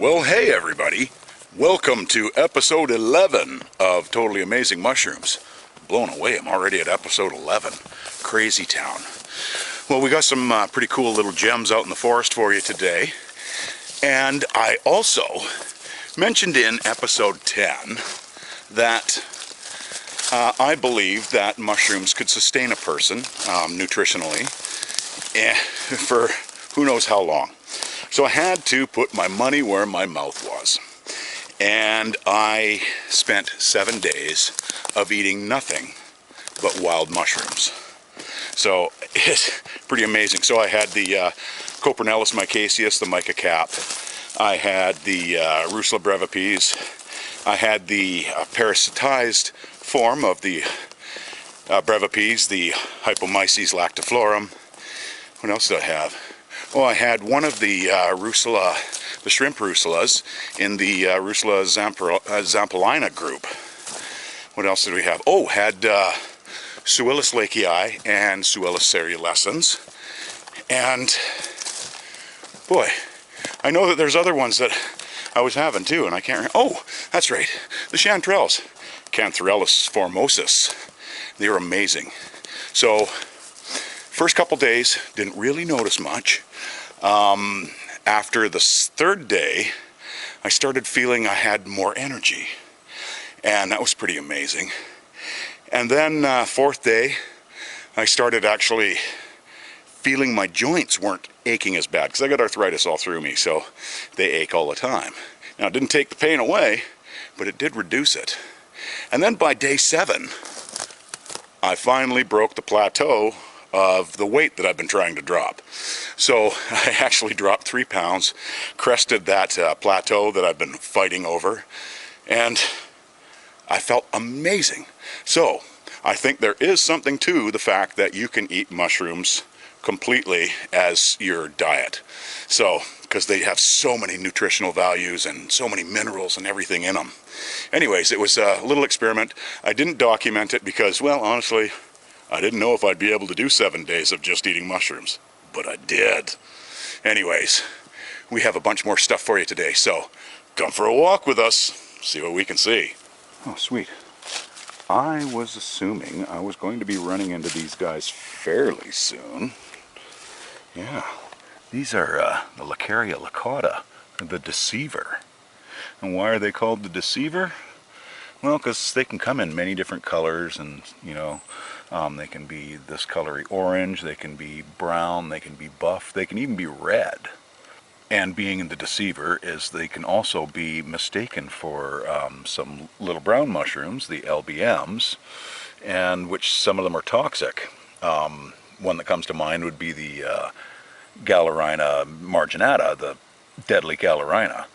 Well, hey everybody, welcome to episode 11 of Totally Amazing Mushrooms. Blown away, I'm already at episode 11. Crazy town. Well, we got some pretty cool little gems out in the forest for you today. And I also mentioned in episode 10 that I believe that mushrooms could sustain a person nutritionally for who knows how long. So I had to put my money where my mouth was. And I spent 7 days of eating nothing but wild mushrooms. So it's pretty amazing. So I had the Copernellus micaceus, the mica cap. I had the Rusula brevipees. I had the parasitized form of the brevipees, the Hypomyces lactiflorum. What else did I have? Oh, I had one of the Rusula, the shrimp Rusulas in the Rusula zampolina group. What else did we have? Oh, had Suillus lakei and Suillus cerulescens. And boy, I know that there's other ones that I was having too, and I can't remember. Oh, that's right, the chanterelles, Cantharellus formosus. They were amazing. So first couple days didn't really notice much. After the third day, I started feeling I had more energy, and that was pretty amazing. And then fourth day, I started actually feeling my joints weren't aching as bad, because I got arthritis all through me, so they ache all the time. Now, it didn't take the pain away, but it did reduce it. And then by day 7, I finally broke the plateau of the weight that I've been trying to drop. So I actually dropped 3 pounds, crested that plateau that I've been fighting over, and I felt amazing. So I think there is something to the fact that you can eat mushrooms completely as your diet. So, because they have so many nutritional values and so many minerals and everything in them. Anyways, it was a little experiment. I didn't document it because, well, honestly, I didn't know if I'd be able to do 7 days of just eating mushrooms, but I did. Anyways, we have a bunch more stuff for you today, so come for a walk with us, see what we can see. Oh, sweet. I was assuming I was going to be running into these guys fairly soon. Yeah, these are the Lacaria lacata, the deceiver. And why are they called the deceiver? Well, because they can come in many different colors, and they can be this colory orange, they can be brown, they can be buff, they can even be red. And being in the deceiver is they can also be mistaken for some little brown mushrooms, the LBMs, and which some of them are toxic. One that comes to mind would be the Galerina marginata, the deadly Galerina.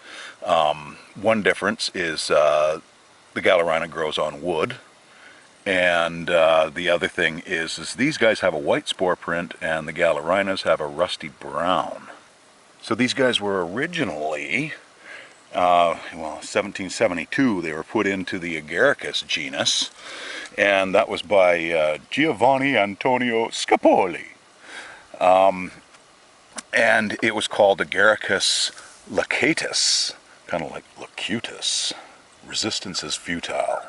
One difference is the Galerina grows on wood, and the other thing is these guys have a white spore print and the Galerinas have a rusty brown. So these guys were originally, 1772, they were put into the Agaricus genus, and that was by Giovanni Antonio Scapoli. And it was called Agaricus lacatus, kind of like lacutus. Resistance is futile.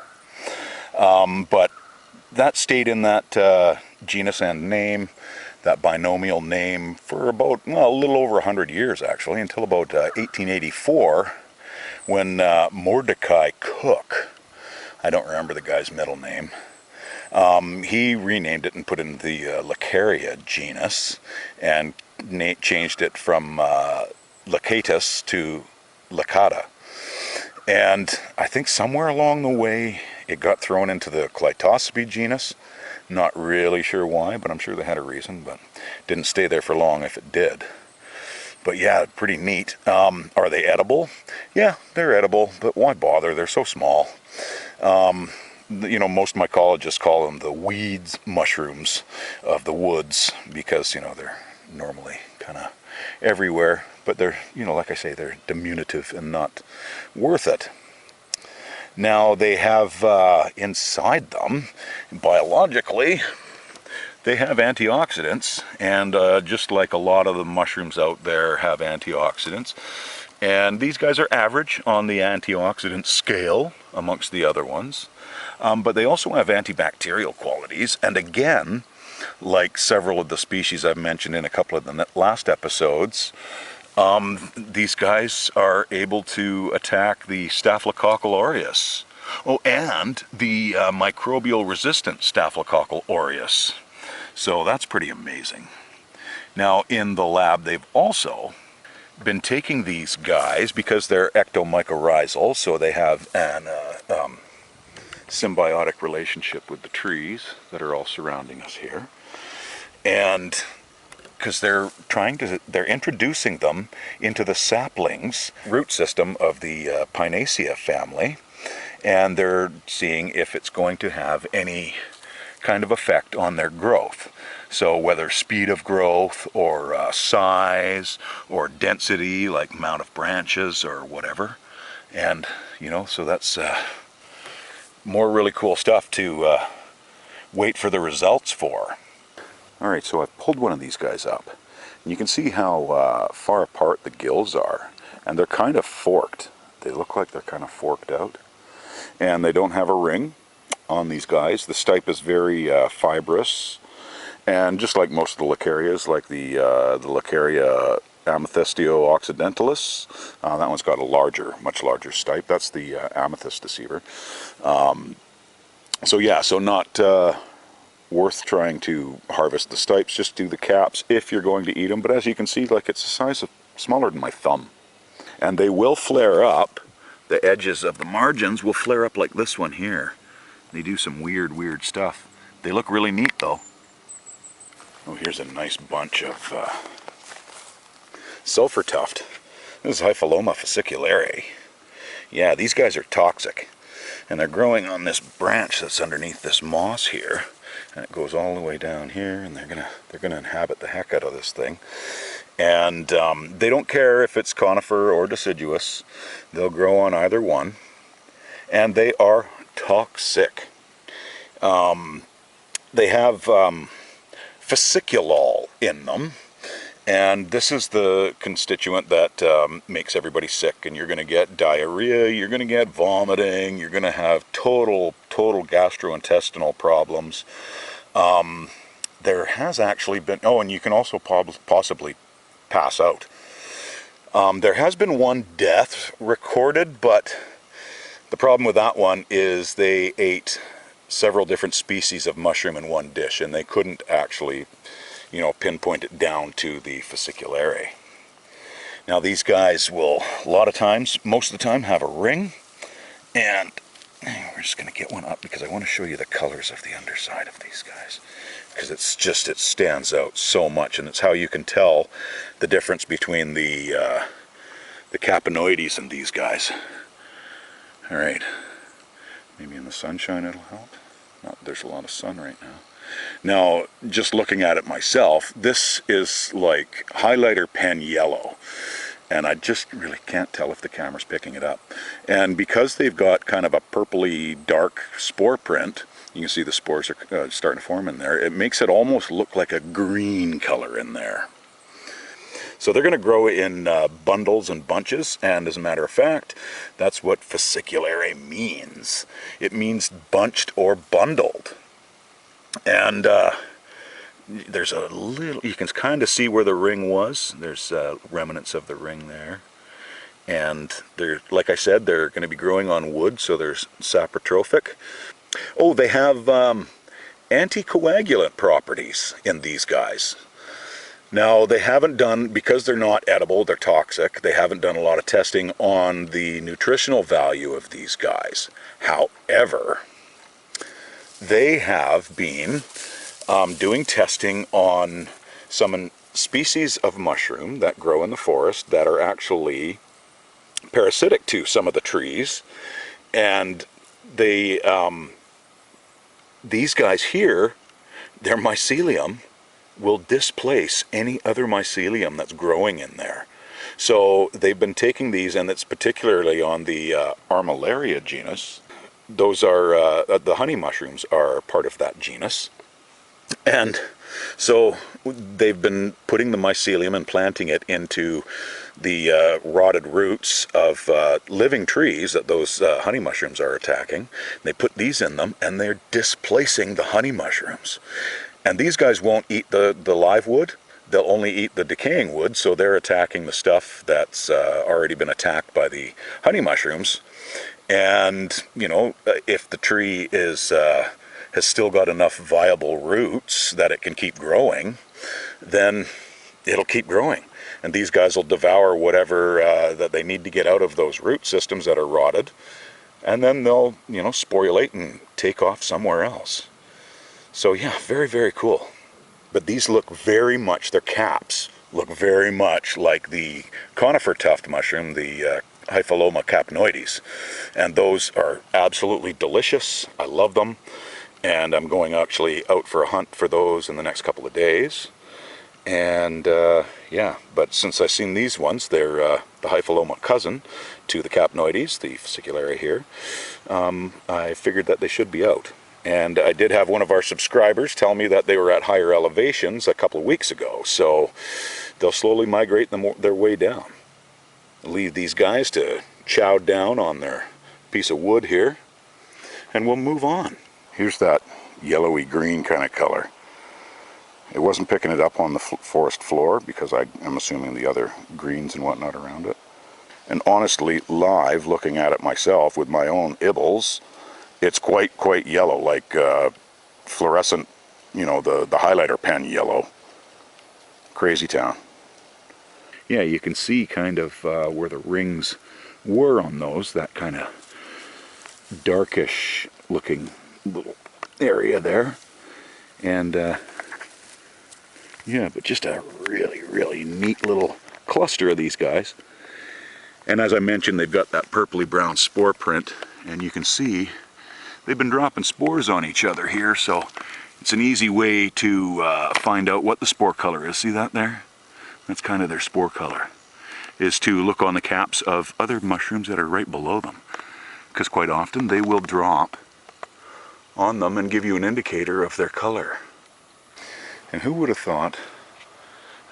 But that stayed in that genus and name, that binomial name, for about, well, a little over 100 years actually, until about 1884, when Mordecai Cook, I don't remember the guy's middle name, he renamed it and put it in the Lacaria genus, and changed it from lacatus to lacata. And I think somewhere along the way it got thrown into the Clitospy genus. Not really sure why, but I'm sure they had a reason, but didn't stay there for long if it did. But yeah, pretty neat. Are they edible? Yeah, they're edible, but why bother? They're so small. Most mycologists call them the weeds mushrooms of the woods because, they're normally kind of everywhere, but they're, like I say, they're diminutive and not worth it. Now they have inside them, biologically, they have antioxidants, and just like a lot of the mushrooms out there have antioxidants, And these guys are average on the antioxidant scale amongst the other ones. But they also have antibacterial qualities. And again, like several of the species I've mentioned in a couple of the last episodes, these guys are able to attack the Staphylococcal aureus. Oh, and the microbial resistant Staphylococcal aureus. So that's pretty amazing. Now in the lab they've also been taking these guys, because they're ectomycorrhizal, so they have an symbiotic relationship with the trees that are all surrounding us here. And because they're introducing them into the saplings root system of the Pinacea family, and they're seeing if it's going to have any kind of effect on their growth. So whether speed of growth or size or density, like amount of branches or whatever. And you know, so that's more really cool stuff to wait for the results for. Alright, so I've pulled one of these guys up, and you can see how far apart the gills are, and they're kind of forked. They look like they're kind of forked out, and they don't have a ring on these guys. The stipe is very fibrous, and just like most of the Leucarias, like the Leucaria amethystio occidentalis, that one's got a much larger stipe. That's the amethyst deceiver. So yeah, so not worth trying to harvest the stipes. Just do the caps if you're going to eat them. But as you can see, like, it's the size of smaller than my thumb, and they will flare up. The edges of the margins will flare up like this one here. They do some weird stuff. They look really neat though. Oh, here's a nice bunch of sulphur tuft. This is Hyphiloma fasciculare. Yeah, these guys are toxic, and they're growing on this branch that's underneath this moss here, and it goes all the way down here, and they're gonna inhabit the heck out of this thing. And they don't care if it's conifer or deciduous. They'll grow on either one, and they are toxic. They have fasciculol in them, and this is the constituent that makes everybody sick, and you're going to get diarrhea, you're going to get vomiting, you're going to have total gastrointestinal problems. There has actually been, oh, and you can also possibly pass out. There has been one death recorded, but the problem with that one is they ate several different species of mushroom in one dish, and they couldn't actually, you know, pinpoint it down to the fasciculare. Now these guys will, a lot of times, most of the time, have a ring, and we're just going to get one up because I want to show you the colors of the underside of these guys, because it's just, it stands out so much, and it's how you can tell the difference between the Capanoides and these guys. Alright, maybe in the sunshine it'll help. There's a lot of sun right now. Now, just looking at it myself, this is like highlighter pen yellow, and I just really can't tell if the camera's picking it up. And because they've got kind of a purpley dark spore print, you can see the spores are starting to form in there, it makes it almost look like a green color in there. So they're going to grow in bundles and bunches, and as a matter of fact, that's what fasciculare means. It means bunched or bundled. And there's a little, you can kind of see where the ring was. There's remnants of the ring there. And they're, like I said, they're going to be growing on wood, so they're saprotrophic. Oh, they have anticoagulant properties in these guys. Now, they haven't done, because they're not edible, they're toxic, they haven't done a lot of testing on the nutritional value of these guys. However, they have been doing testing on some species of mushroom that grow in the forest that are actually parasitic to some of the trees, and they, these guys here, their mycelium will displace any other mycelium that's growing in there. So they've been taking these, and it's particularly on the Armillaria genus. Those are, the honey mushrooms are part of that genus. And so they've been putting the mycelium and planting it into the rotted roots of living trees that those honey mushrooms are attacking. They put these in them, and they're displacing the honey mushrooms. And these guys won't eat the live wood. They'll only eat the decaying wood, so they're attacking the stuff that's already been attacked by the honey mushrooms. And, you know, if the tree has still got enough viable roots that it can keep growing, then it'll keep growing. And these guys will devour whatever that they need to get out of those root systems that are rotted. And then they'll, you know, sporulate and take off somewhere else. So yeah, very, very cool. But these look very much, their caps look very much like the conifer tuft mushroom, the Hypholoma capnoides. And those are absolutely delicious. I love them. And I'm going actually out for a hunt for those in the next couple of days. And yeah, but since I've seen these ones, they're the Hypholoma cousin to the capnoides, the fascicularia here, I figured that they should be out. And I did have one of our subscribers tell me that they were at higher elevations a couple of weeks ago, so they'll slowly migrate their way down. Leave these guys to chow down on their piece of wood here, and we'll move on. Here's that yellowy green kind of color. It wasn't picking it up on the forest floor because I'm assuming the other greens and whatnot around it. And honestly, live, looking at it myself with my own ibbles, it's quite yellow, like fluorescent, you know, the highlighter pen yellow. Crazy town. Yeah, you can see kind of where the rings were on those, that kind of darkish looking little area there. And yeah, but just a really neat little cluster of these guys. And as I mentioned, they've got that purpley brown spore print, and you can see they've been dropping spores on each other here, so it's an easy way to find out what the spore color is. See that there? That's kind of their spore color, is to look on the caps of other mushrooms that are right below them, because quite often they will drop on them and give you an indicator of their color. And who would have thought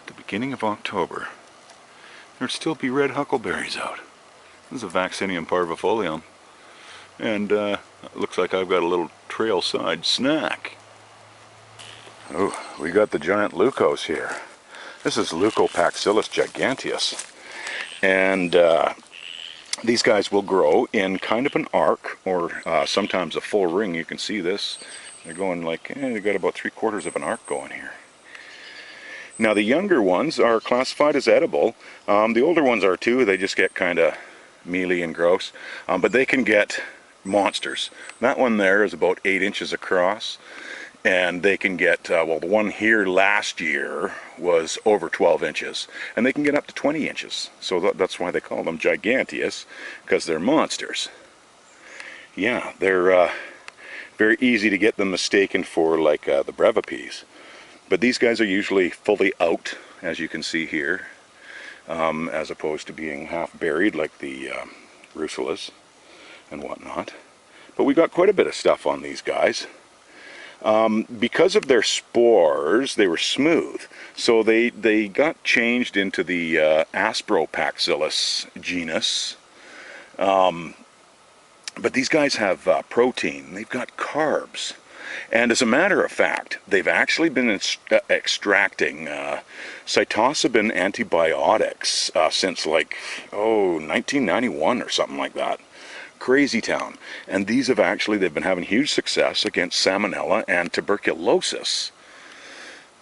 at the beginning of October there'd still be red huckleberries out? This is a Vaccinium parvifolium, and it looks like I've got a little trailside snack. Oh, we got the giant leucos here. This is Leucopaxillus giganteus, and these guys will grow in kind of an arc, or sometimes a full ring. You can see this. They're going like, they've got about 3/4 of an arc going here. Now the younger ones are classified as edible. The older ones are too. They just get kind of mealy and gross. But they can get monsters. That one there is about 8 inches across. And they can get, well, the one here last year was over 12 inches. And they can get up to 20 inches. So that's why they call them giganteus, because they're monsters. Yeah, they're very easy to get them mistaken for like the brevipeas. But these guys are usually fully out, as you can see here, as opposed to being half buried like the russulas and whatnot. But we got quite a bit of stuff on these guys. Because of their spores, they were smooth, so they got changed into the Asperopaxillus genus. But these guys have protein, they've got carbs, and as a matter of fact, they've actually been extracting cytosabin antibiotics since like, 1991 or something like that. Crazy town. And these have actually, they've been having huge success against salmonella and tuberculosis,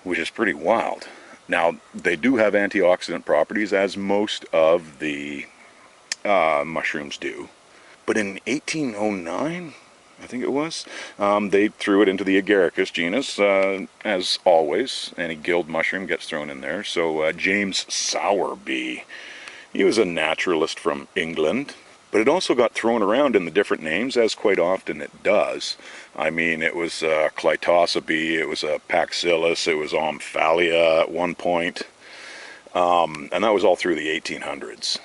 which is pretty wild. Now, they do have antioxidant properties, as most of the mushrooms do. But in 1809, I think it was, they threw it into the Agaricus genus, as always. Any gilled mushroom gets thrown in there. So James Sowerby, he was a naturalist from England. But it also got thrown around in the different names, as quite often it does. I mean, it was Clitosabe, it was a Paxillus, it was Omphalia at one point. And that was all through the 1800s.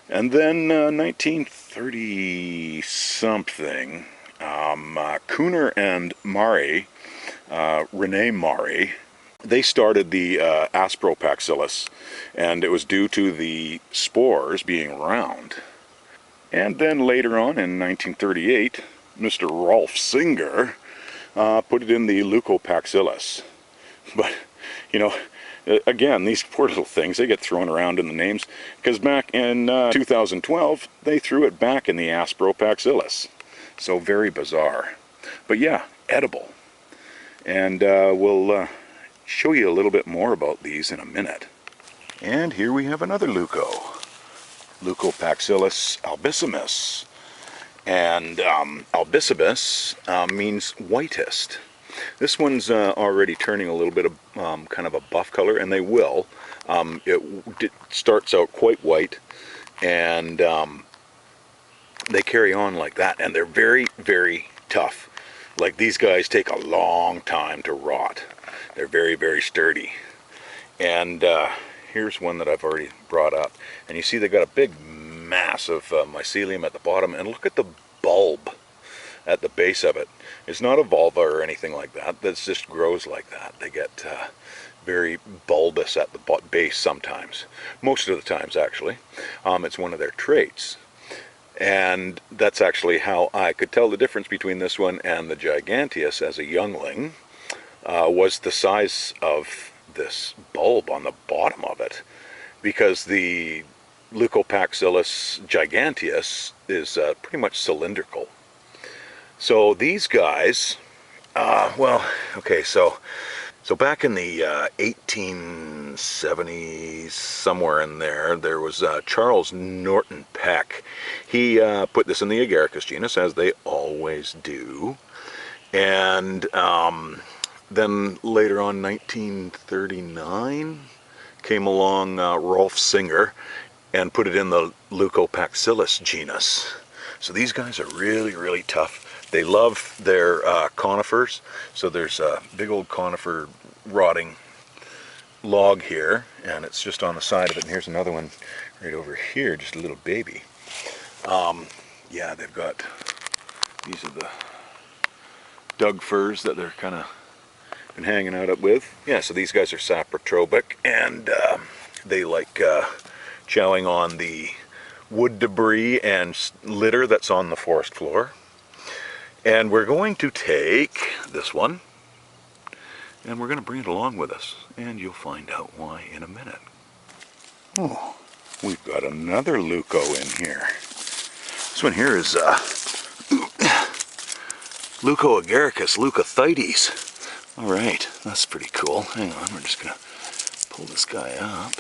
And then 1930-something, Kuhner and Mari Rene Mari, they started the Aspropaxillus, and it was due to the spores being round. And then later on in 1938, Mr. Rolf Singer put it in the Leucopaxillus. But, you know, again, these poor little things, they get thrown around in the names, because back in 2012, they threw it back in the Aspropaxillus. So very bizarre. But yeah, edible. And we'll show you a little bit more about these in a minute. And here we have another Leucopaxillus albissimus. And albissimus means whitest. This one's already turning a little bit of kind of a buff color, and they will. It starts out quite white, and they carry on like that, and they're very, very tough. Like, these guys take a long time to rot. They're very, very sturdy. And here's one that I've already brought up. And you see they got a big mass of mycelium at the bottom. And look at the bulb at the base of it. It's not a vulva or anything like that. That just grows like that. They get very bulbous at the base sometimes. Most of the times, actually. It's one of their traits. And that's actually how I could tell the difference between this one and the Giganteus as a youngling, was the size of this bulb on the bottom of it. Because the Leucopaxillus giganteus is pretty much cylindrical. So these guys, well, okay, so back in the 1870s, somewhere in there, there was Charles Norton Peck. He put this in the Agaricus genus, as they always do. And then later on, 1939, came along Rolf Singer and put it in the Leucopaxillus genus. So these guys are really, really tough. They love their conifers. So there's a big old conifer rotting log here, and it's just on the side of it. And here's another one right over here, just a little baby. Yeah, they've got, these are the Doug firs that they're kind of been hanging out up with. Yeah, so these guys are saprotropic, and they like chowing on the wood debris and litter that's on the forest floor. And we're going to take this one, and we're going to bring it along with us, and you'll find out why in a minute. Oh, we've got another leuco in here. This one here is Leucoagaricus leucothites. All right, that's pretty cool. Hang on, we're just going to pull this guy up.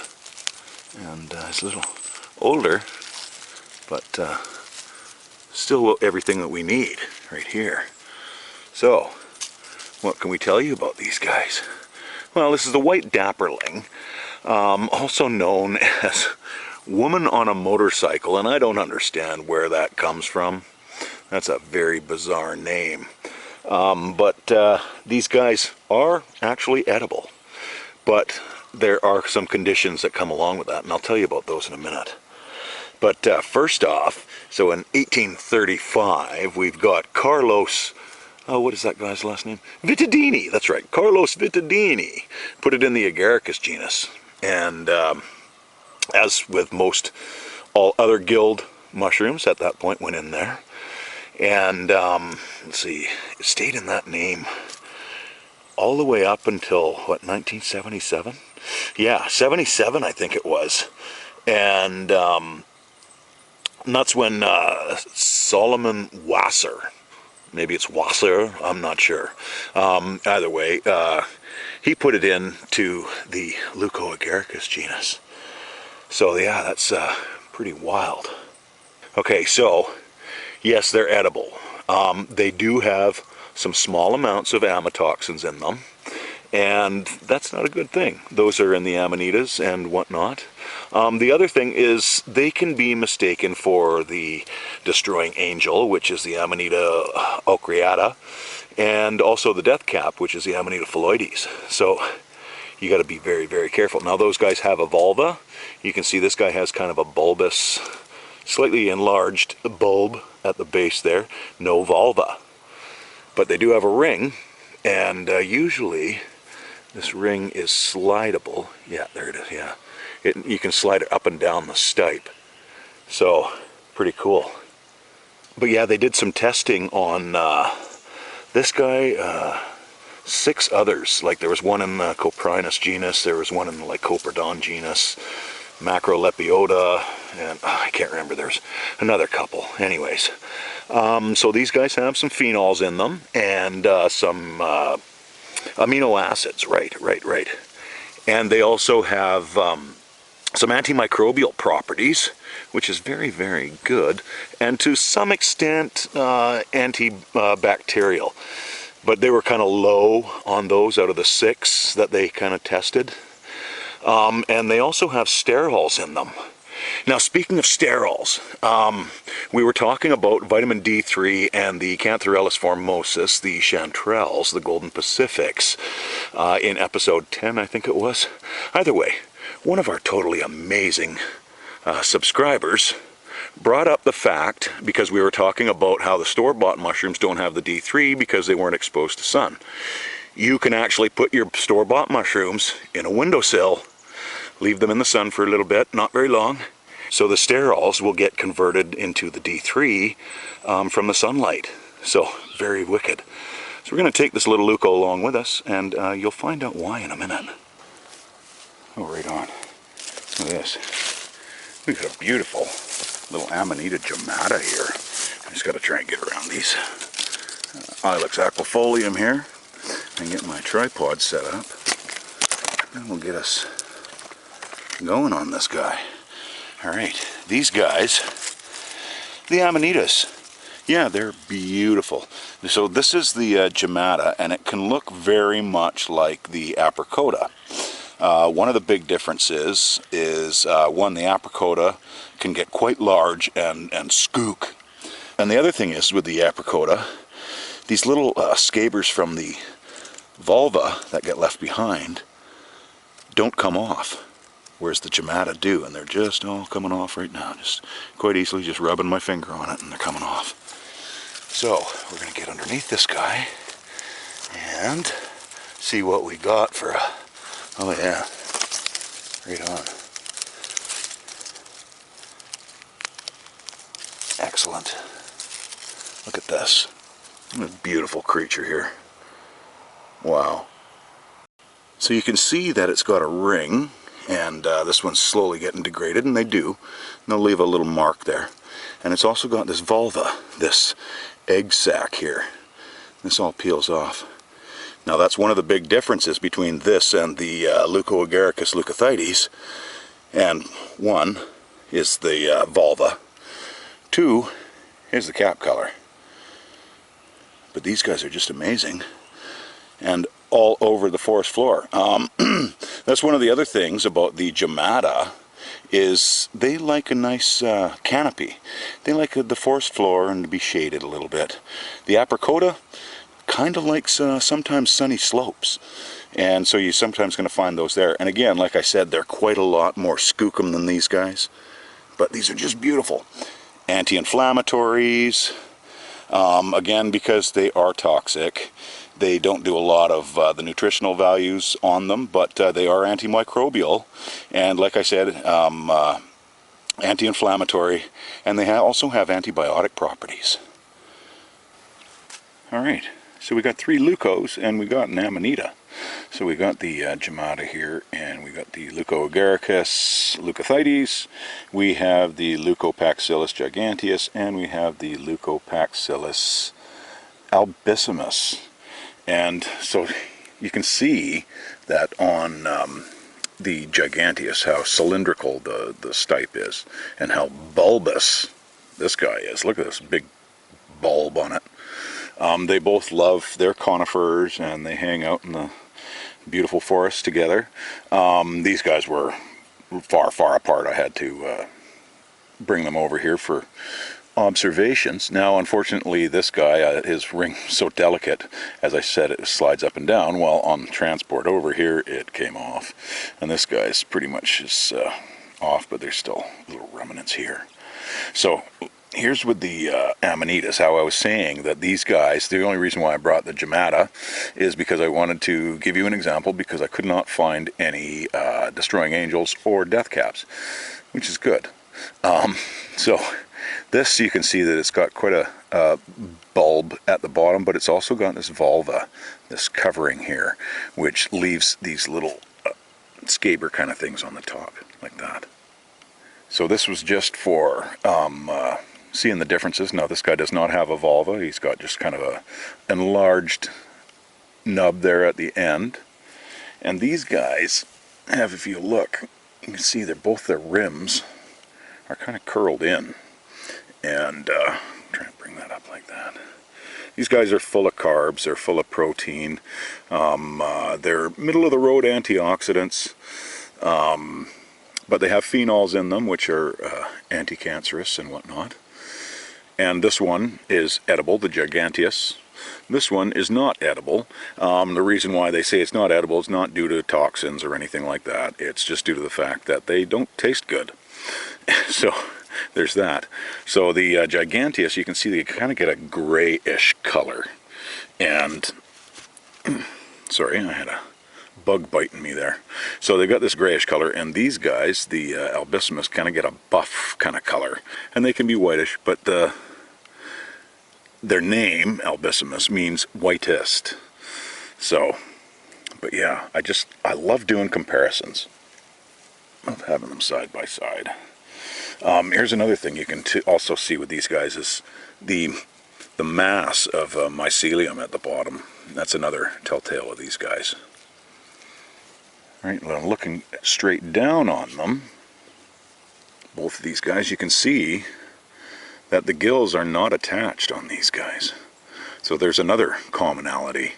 And he's a little older, but still everything that we need right here. So, what can we tell you about these guys? Well, this is the white dapperling, also known as woman on a motorcycle, and I don't understand where that comes from. That's a very bizarre name. But these guys are actually edible. But there are some conditions that come along with that, and I'll tell you about those in a minute. But first off, so in 1835, we've got Carlos, what is that guy's last name? Vittadini, that's right, Carlos Vittadini. Put it in the Agaricus genus. And as with most all other gilled mushrooms, at that point went in there. And let's see, it stayed in that name all the way up until, what, 1977? Yeah, 77 I think it was. And that's when Solomon Wasser, maybe it's Wasser, I'm not sure. Either way, he put it into the Leucoagaricus genus. So yeah, that's pretty wild. Okay, so yes, they're edible. They do have some small amounts of amatoxins in them, and that's not a good thing. Those are in the Amanitas and whatnot. The other thing is they can be mistaken for the destroying angel, which is the Amanita aureata, and also the death cap, which is the Amanita phalloides. So you got to be very, very careful. Now those guys have a vulva. You can see this guy has kind of a bulbous, slightly enlarged bulb at the base there. No vulva. But they do have a ring, And usually this ring is slidable. Yeah, there it is, yeah. You can slide it up and down the stipe. So, pretty cool. But yeah, they did some testing on this guy, 6 others. Like there was one in the Coprinus genus, there was one in the Lycoperdon genus, Macrolepiota, and I can't remember, there's another couple. Anyways, so these guys have some phenols in them, and some amino acids, right. And they also have some antimicrobial properties, which is very, very good, and to some extent antibacterial. But they were kind of low on those out of the 6 that they kind of tested. And they also have sterols in them. Now, speaking of sterols, we were talking about vitamin D3 and the Cantharellus formosus, the chanterelles, the golden pacifics, in episode 10, I think it was. Either way, one of our totally amazing subscribers brought up the fact, because we were talking about how the store-bought mushrooms don't have the D3 because they weren't exposed to sun. You can actually put your store-bought mushrooms in a windowsill, leave them in the sun for a little bit, not very long, so the sterols will get converted into the D3 from the sunlight. So, very wicked. So we're going to take this little leuco along with us, and you'll find out why in a minute. Oh, right on. Look at this. We've got a beautiful little Amanita gemata here. I just got to try and get around these Ilex aquifolium here and get my tripod set up. And we'll get us going on this guy. Alright, these guys, the Amanitas, yeah, they're beautiful. So this is the gemata, and it can look very much like the apricota. One of the big differences is, one, the apricota can get quite large and skook. And the other thing is, with the apricota, these little scabers from the vulva that get left behind don't come off, whereas the gemata do, and they're just all coming off right now. Just quite easily, just rubbing my finger on it, and they're coming off. So, we're going to get underneath this guy and see what we got for a... Oh yeah, right on. Excellent. Look at this. What a beautiful creature here. Wow. So you can see that it's got a ring, and this one's slowly getting degraded, and they do. And they'll leave a little mark there. And it's also got this vulva, this egg sac here. This all peels off. Now that's one of the big differences between this and the Leucoagaricus leucophytes. And one is the vulva. 2 is the cap color. But these guys are just amazing. And all over the forest floor. That's one of the other things about the gemata, is they like a nice canopy. They like the forest floor and to be shaded a little bit. The apricota kind of likes sometimes sunny slopes, and so you're sometimes going to find those there. And again, like I said, they're quite a lot more skookum than these guys, but these are just beautiful. Anti-inflammatories, again, because they are toxic. They don't do a lot of the nutritional values on them, but they are antimicrobial, and like I said, anti-inflammatory, and they also have antibiotic properties. Alright, so we got 3 leucos, and we got an Amanita. So we got the gemata here, and we got the Leucoagaricus leucophytes, we have the Leucopaxillus giganteus, and we have the Leucopaxillus albissimus. And so you can see that on the giganteus, how cylindrical the stipe is, and how bulbous this guy is. Look at this big bulb on it. They both love their conifers, and they hang out in the beautiful forest together. These guys were far, far apart. I had to bring them over here for observations. Now, unfortunately, this guy, his ring is so delicate, as I said, it slides up and down. While on transport over here, it came off. And this guy's pretty much is off, but there's still little remnants here. So, here's with the Amanitas, how I was saying that these guys, the only reason why I brought the Amanita is because I wanted to give you an example, because I could not find any destroying angels or death caps, which is good. So this, you can see that it's got quite a bulb at the bottom, but it's also got this vulva, this covering here, which leaves these little scaber kind of things on the top, like that. So this was just for seeing the differences. Now this guy does not have a vulva, he's got just kind of a enlarged nub there at the end. And these guys have, if you look, you can see that both their rims are kind of curled in. And I'm trying to bring that up like that. These guys are full of carbs, they're full of protein, they're middle of the road antioxidants, but they have phenols in them, which are anti-cancerous and whatnot. And this one is edible, the Giganteus. This one is not edible. The reason why they say it's not edible is not due to toxins or anything like that. It's just due to the fact that they don't taste good. So there's that. So the Giganteus, you can see they kind of get a grayish color. And, sorry, I had a bug biting me there. So they've got this grayish color, and these guys, the Albicimus, kind of get a buff kind of color. And they can be whitish, but their name, Albicimus, means whitest. So, but yeah, I love doing comparisons. Love having them side by side. Here's another thing you can also see with these guys is the mass of mycelium at the bottom. That's another telltale of these guys. All right, well, looking straight down on them, both of these guys, you can see that the gills are not attached on these guys. So there's another commonality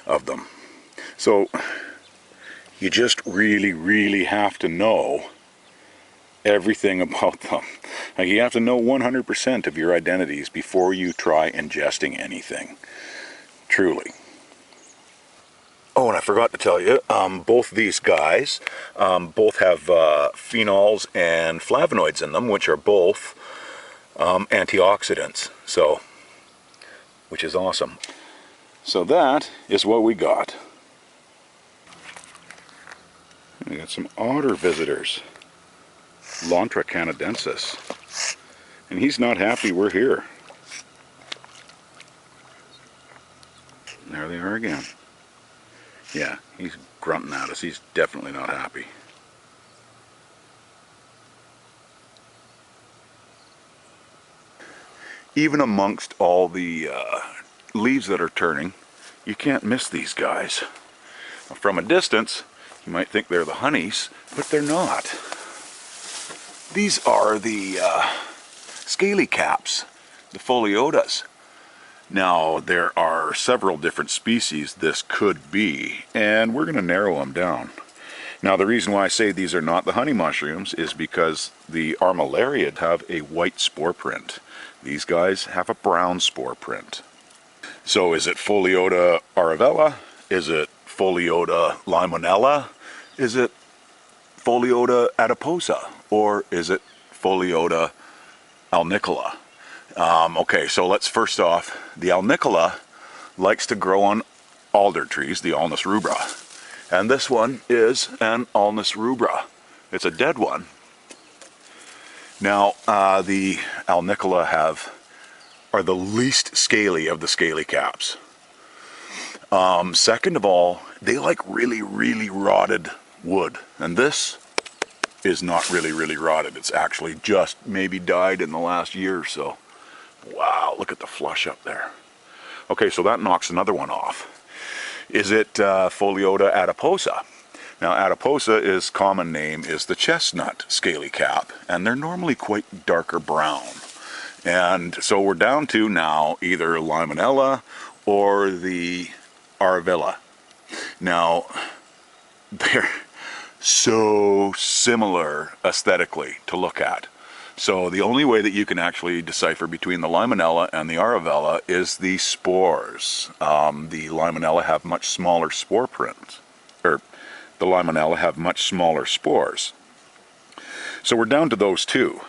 of them. So you just really, really have to know everything about them. Like, you have to know 100% of your identities before you try ingesting anything. Truly. Oh, and I forgot to tell you, both these guys both have phenols and flavonoids in them, which are both antioxidants. So, which is awesome. So that is what we got. We got some otter visitors. Lontra canadensis. And he's not happy we're here. There they are again. Yeah, he's grunting at us. He's definitely not happy. Even amongst all the leaves that are turning, you can't miss these guys. From a distance, you might think they're the honeys, but they're not. These are the scaly caps, the foliotas. Now, there are several different species this could be, and we're going to narrow them down. Now, the reason why I say these are not the honey mushrooms is because the Armillaria have a white spore print. These guys have a brown spore print. So is it Foliota aurivella? Is it Foliota limonella? Is it Foliota adiposa? Or is it Foliota alnicola? Okay, so let's first off, the alnicola likes to grow on alder trees, the Alnus rubra. And this one is an Alnus rubra. It's a dead one. Now, the alnicola are the least scaly of the scaly caps. Second of all, they like really, really rotted wood. And this is not really, really rotted. It's actually just maybe died in the last year or so. Wow, look at the flush up there. Okay, so that knocks another one off. Is it Foliota adiposa? Now, adiposa, common name is the chestnut scaly cap, and they're normally quite darker brown. And so we're down to now either limonella or the aurivella. Now, they're so similar aesthetically to look at. So the only way that you can actually decipher between the limonella and the aurivella is the spores. The limonella have much smaller spore print, or the limonella have much smaller spores. So we're down to those two.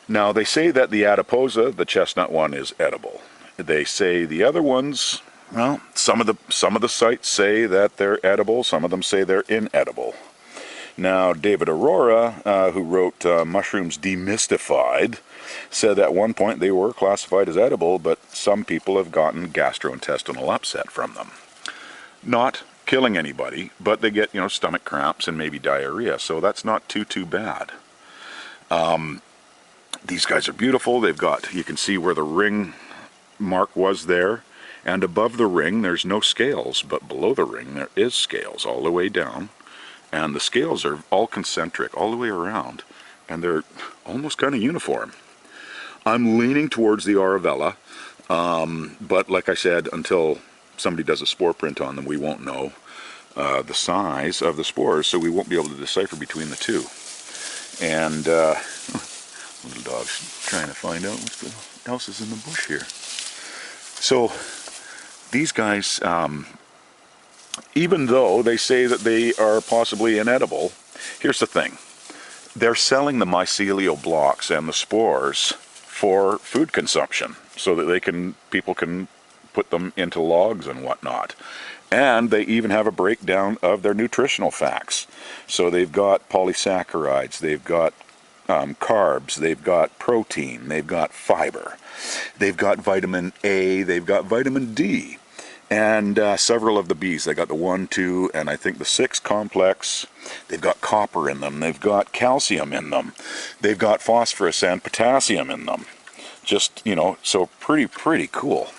Now they say that the adiposa, the chestnut one, is edible. They say the other ones, well, some of the sites say that they're edible, some of them say they're inedible. Now David Aurora, who wrote Mushrooms Demystified, said at one point they were classified as edible, but some people have gotten gastrointestinal upset from them. Not killing anybody, but they get, stomach cramps and maybe diarrhea, so that's not too bad. These guys are beautiful. They've got, you can see where the ring mark was there, and above the ring there's no scales, but below the ring there is scales all the way down, and the scales are all concentric all the way around, and they're almost kind of uniform. I'm leaning towards the Aurivella, but like I said, until somebody does a spore print on them, we won't know the size of the spores, so we won't be able to decipher between the two. And little dog's trying to find out what else is in the bush here. So these guys, even though they say that they are possibly inedible, here's the thing. They're selling the mycelial blocks and the spores for food consumption, so that people can put them into logs and whatnot. And they even have a breakdown of their nutritional facts. So they've got polysaccharides, they've got carbs, they've got protein, they've got fiber, they've got vitamin A, they've got vitamin D, and several of the Bs. They got the 1, 2, and I think the 6 complex. They've got copper in them, they've got calcium in them, they've got phosphorus and potassium in them. Just, so pretty cool.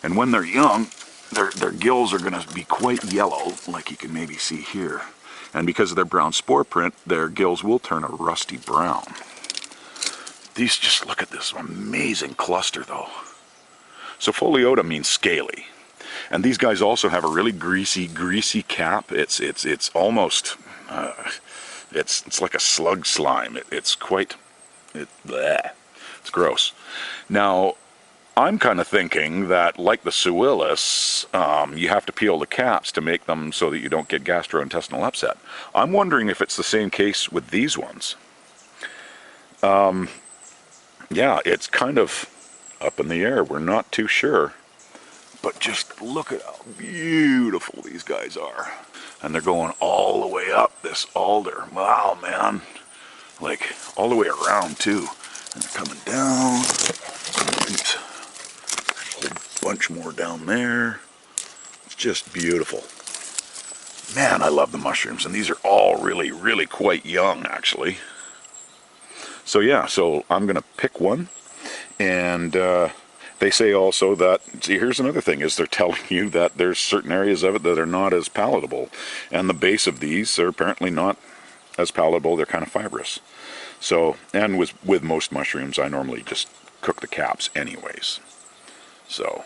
And when they're young, their gills are going to be quite yellow, like you can maybe see here. And because of their brown spore print, their gills will turn a rusty brown. These, just look at this amazing cluster though. So foliota means scaly. And these guys also have a really greasy cap. It's almost, it's like a slug slime. It's gross. Now, I'm kind of thinking that, like the Suillus, you have to peel the caps to make them so that you don't get gastrointestinal upset. I'm wondering if it's the same case with these ones. Yeah, it's kind of up in the air. We're not too sure. But just look at how beautiful these guys are. And they're going all the way up this alder. Wow, man. Like, all the way around, too. And they're coming down. Oops. Bunch more down there. It's just beautiful. Man, I love the mushrooms, and these are all really quite young, actually. So yeah, so I'm gonna pick one, and they say also that, see, here's another thing, is they're telling you that there's certain areas of it that are not as palatable, and the base of these are apparently not as palatable. They're kind of fibrous. So, and with most mushrooms, I normally just cook the caps anyways. So,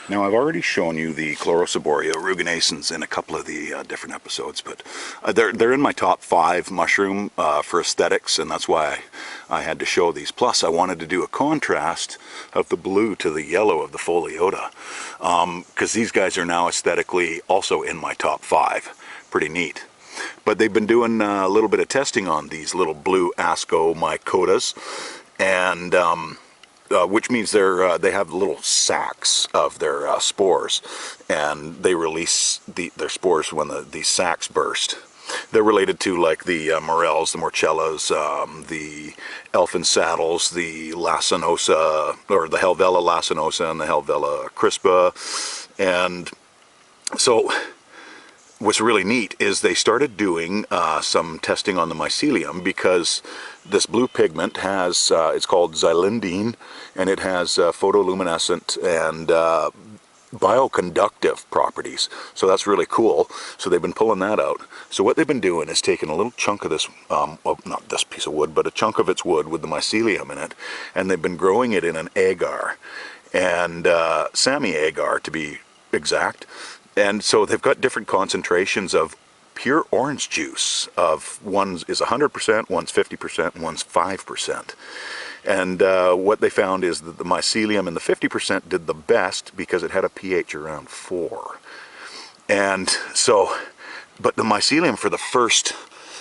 now I've already shown you the Chlorosoboria ruginacens in a couple of the different episodes, but they're in my top 5 mushroom for aesthetics, and that's why I had to show these. Plus, I wanted to do a contrast of the blue to the yellow of the foliota, because these guys are now aesthetically also in my top 5. Pretty neat. But they've been doing a little bit of testing on these little blue ascomycotas, and which means they have little sacs of their spores, and they release their spores when these sacs burst. They're related to, like, the morels, the morchellas, the elfin saddles, the lacinosa, or the Helvella lacinosa and the Helvella crispa. And so what's really neat is they started doing some testing on the mycelium, because this blue pigment has, it's called xylindine, and it has photoluminescent and bioconductive properties. So that's really cool. So they've been pulling that out. So what they've been doing is taking a little chunk of this, well, not this piece of wood, but a chunk of its wood with the mycelium in it, and they've been growing it in an agar, and Sammy agar to be exact. And so they've got different concentrations of pure orange juice. Of one is 100%, one's 50%, and one's 5%. And what they found is that the mycelium in the 50% did the best because it had a pH around 4. And so, but the mycelium for the first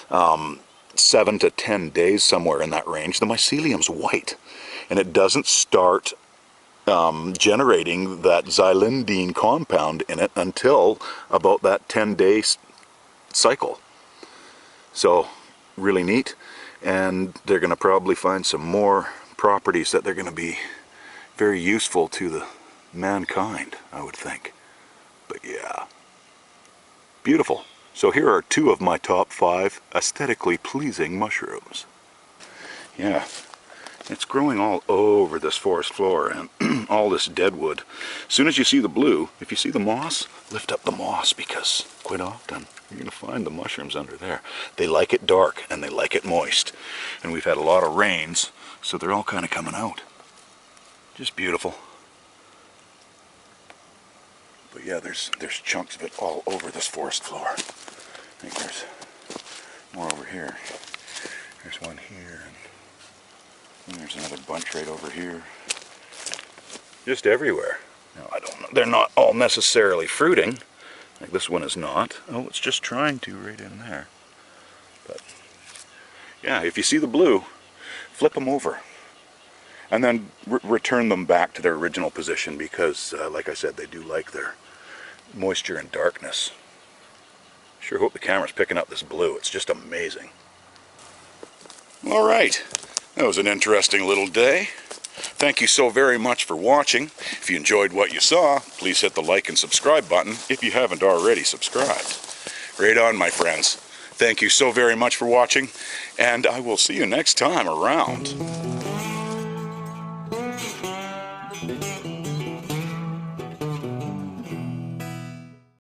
7 to 10 days, somewhere in that range, the mycelium's white. and it doesn't start generating that xylindine compound in it until about that 10-day cycle. So really neat, and they're going to probably find some more properties that they're going to be very useful to the mankind, I would think. But yeah, beautiful. So here are 2 of my top 5 aesthetically pleasing mushrooms. Yeah, it's growing all over this forest floor and all this deadwood. As soon as you see the blue, if you see the moss, lift up the moss, because quite often you're going to find the mushrooms under there. They like it dark and they like it moist. And we've had a lot of rains, so they're all kind of coming out. Just beautiful. But yeah, there's chunks of it all over this forest floor. I think there's more over here. There's one here, and there's another bunch right over here. Just everywhere. Now, I don't know, they're not all necessarily fruiting. Like this one is not. Oh, it's just trying to right in there. But yeah, if you see the blue, flip them over. And then return them back to their original position, because, like I said, they do like their moisture and darkness. Sure hope the camera's picking up this blue. It's just amazing. All right, that was an interesting little day. Thank you so very much for watching. If you enjoyed what you saw, please hit the like and subscribe button if you haven't already subscribed. Right on, my friends. Thank you so very much for watching, and I will see you next time around.